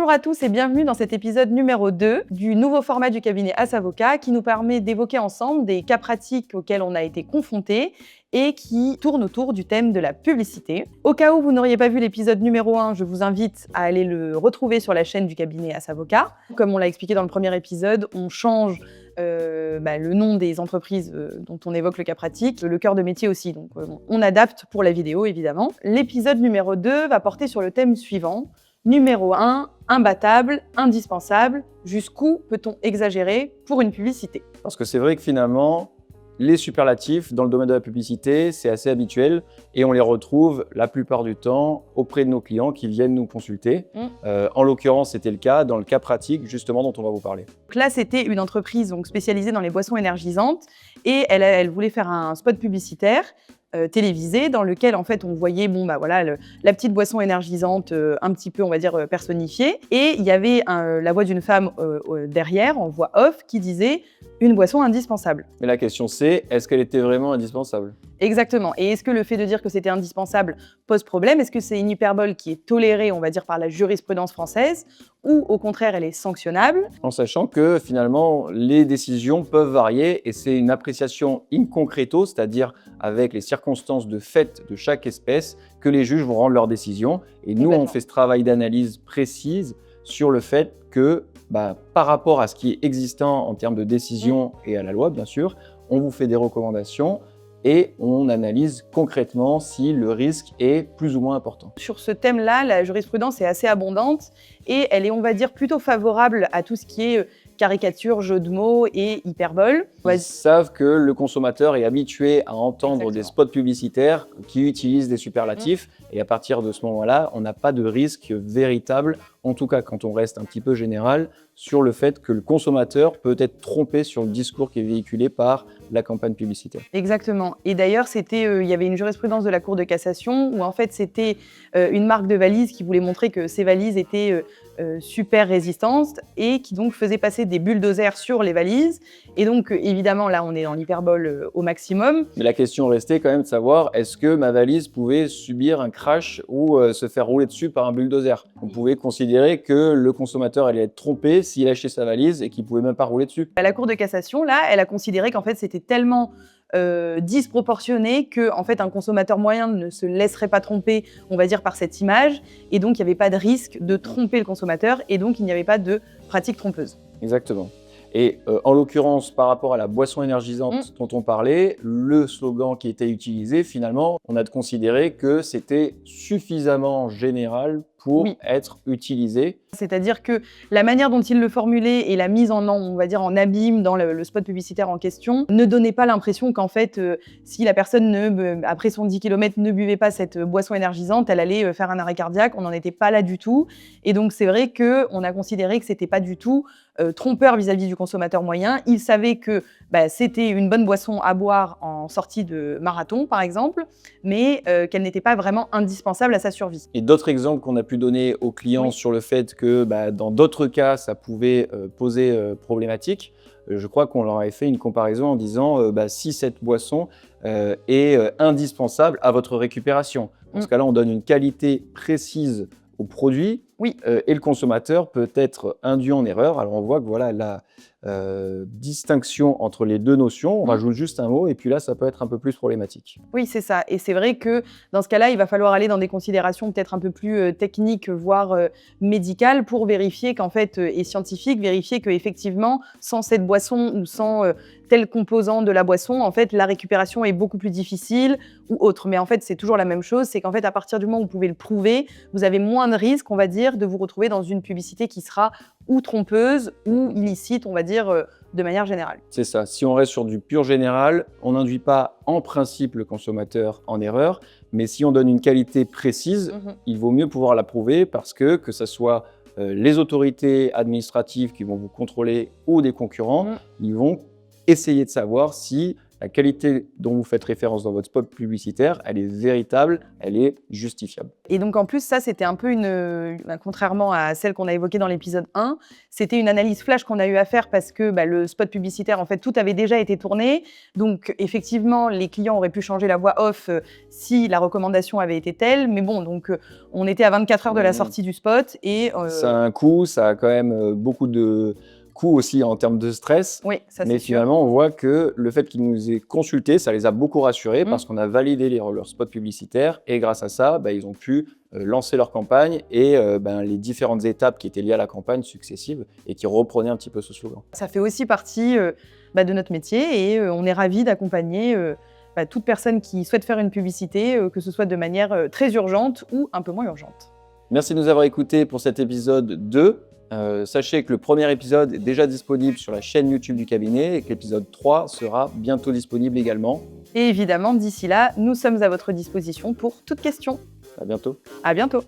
Bonjour à tous et bienvenue dans cet épisode numéro 2 du nouveau format du cabinet As-Avocat qui nous permet d'évoquer ensemble des cas pratiques auxquels on a été confrontés et qui tournent autour du thème de la publicité. Au cas où vous n'auriez pas vu l'épisode numéro 1, je vous invite à aller le retrouver sur la chaîne du cabinet As-Avocat. Comme on l'a expliqué dans le premier épisode, on change le nom des entreprises dont on évoque le cas pratique, le cœur de métier aussi, donc on adapte pour la vidéo évidemment. L'épisode numéro 2 va porter sur le thème suivant. Numéro 1, imbattable, indispensable. Jusqu'où peut-on exagérer pour une publicité? Parce que c'est vrai que finalement, les superlatifs dans le domaine de la publicité, c'est assez habituel et on les retrouve la plupart du temps auprès de nos clients qui viennent nous consulter. En l'occurrence, c'était le cas dans le cas pratique justement dont on va vous parler. Donc là, c'était une entreprise donc, spécialisée dans les boissons énergisantes et elle voulait faire un spot publicitaire télévisé dans lequel en fait on voyait la petite boisson énergisante un petit peu on va dire personnifiée et il y avait la voix d'une femme derrière en voix off qui disait une boisson indispensable. Mais la question c'est, est-ce qu'elle était vraiment indispensable? Exactement. Et est-ce que le fait de dire que c'était indispensable pose problème? Est-ce que c'est une hyperbole qui est tolérée, on va dire, par la jurisprudence française ou au contraire, elle est sanctionnable? En sachant que finalement, les décisions peuvent varier et c'est une appréciation in concreto, c'est-à-dire avec les circonstances de fait de chaque espèce, que les juges vont rendre leur décision. Et nous, on fait ce travail d'analyse précise sur le fait que, par rapport à ce qui est existant en termes de décision et à la loi, bien sûr, on vous fait des recommandations et on analyse concrètement si le risque est plus ou moins important. Sur ce thème-là, la jurisprudence est assez abondante et elle est, on va dire, plutôt favorable à tout ce qui est caricature, jeu de mots et hyperbole. Ils savent que le consommateur est habitué à entendre des spots publicitaires qui utilisent des superlatifs et à partir de ce moment-là, on n'a pas de risque véritable, en tout cas quand on reste un petit peu général, sur le fait que le consommateur peut être trompé sur le discours qui est véhiculé par la campagne publicitaire. Exactement. Et d'ailleurs, il y avait une jurisprudence de la Cour de cassation où en fait c'était une marque de valise qui voulait montrer que ces valises étaient super résistantes et qui donc faisait passer des bulldozers sur les valises. Et donc évidemment là on est dans l'hyperbole au maximum. Mais la question restait quand même de savoir est-ce que ma valise pouvait subir un crash ou se faire rouler dessus par un bulldozer. On pouvait considérer que le consommateur allait être trompé s'il achetait sa valise et qu'il ne pouvait même pas rouler dessus. La Cour de cassation là, elle a considéré qu'en fait c'était tellement disproportionné que en fait un consommateur moyen ne se laisserait pas tromper, on va dire, par cette image, et donc il n'y avait pas de risque de tromper le consommateur, et donc il n'y avait pas de pratique trompeuse. Exactement. Et en l'occurrence, par rapport à la boisson énergisante dont on parlait, le slogan qui était utilisé, finalement, on a de considérer que c'était suffisamment général pour être utilisé. C'est-à-dire que la manière dont il le formulait et la mise on va dire, en abîme dans le spot publicitaire en question ne donnait pas l'impression qu'en fait, si la personne, après son 10 km, ne buvait pas cette boisson énergisante, elle allait faire un arrêt cardiaque. On n'en était pas là du tout. Et donc, c'est vrai qu'on a considéré que c'était pas du tout trompeur vis-à-vis du consommateur moyen. Il savait que c'était une bonne boisson à boire en sortie de marathon, par exemple, mais qu'elle n'était pas vraiment indispensable à sa survie. Et d'autres exemples qu'on a pu donner aux clients sur le fait que dans d'autres cas, ça pouvait poser problématique. Je crois qu'on leur avait fait une comparaison en disant si cette boisson est indispensable à votre récupération. Dans ce cas-là, on donne une qualité précise au produit et le consommateur peut être induit en erreur. Alors on voit que voilà la distinction entre les deux notions, on rajoute juste un mot et puis là ça peut être un peu plus problématique. Oui, c'est ça. Et c'est vrai que dans ce cas-là, il va falloir aller dans des considérations peut-être un peu plus techniques, voire médicales, pour vérifier qu'en fait, et scientifiques, vérifier qu'effectivement, sans cette boisson ou sans tel composant de la boisson, en fait, la récupération est beaucoup plus difficile ou autre. Mais en fait, c'est toujours la même chose, c'est qu'en fait, à partir du moment où vous pouvez le prouver, vous avez moins de risques, on va dire, de vous retrouver dans une publicité qui sera ou trompeuse ou illicite, on va dire, de manière générale. C'est ça. Si on reste sur du pur général, on n'induit pas en principe le consommateur en erreur, mais si on donne une qualité précise, il vaut mieux pouvoir la prouver parce que ce soit les autorités administratives qui vont vous contrôler ou des concurrents, ils vont essayer de savoir si la qualité dont vous faites référence dans votre spot publicitaire, elle est véritable, elle est justifiable. Et donc en plus, ça, c'était un peu contrairement à celle qu'on a évoquée dans l'épisode 1, c'était une analyse flash qu'on a eu à faire parce que le spot publicitaire, en fait, tout avait déjà été tourné. Donc effectivement, les clients auraient pu changer la voix off si la recommandation avait été telle. Mais bon, donc on était à 24 heures de la sortie du spot et... Ça a un coût, ça a quand même beaucoup de coûts aussi en termes de stress. Oui, ça c'est Mais sûr. finalement, on voit que le fait qu'ils nous aient consultés, ça les a beaucoup rassurés parce qu'on a validé leurs spots publicitaires et grâce à ça, ils ont pu lancer leur campagne et les différentes étapes qui étaient liées à la campagne successive et qui reprenaient un petit peu ce slogan. Ça fait aussi partie de notre métier et on est ravis d'accompagner toute personne qui souhaite faire une publicité, que ce soit de manière très urgente ou un peu moins urgente. Merci de nous avoir écoutés pour cet épisode 2. Sachez que le premier épisode est déjà disponible sur la chaîne YouTube du cabinet et que l'épisode 3 sera bientôt disponible également. Et évidemment, d'ici là, nous sommes à votre disposition pour toute question. À bientôt. À bientôt.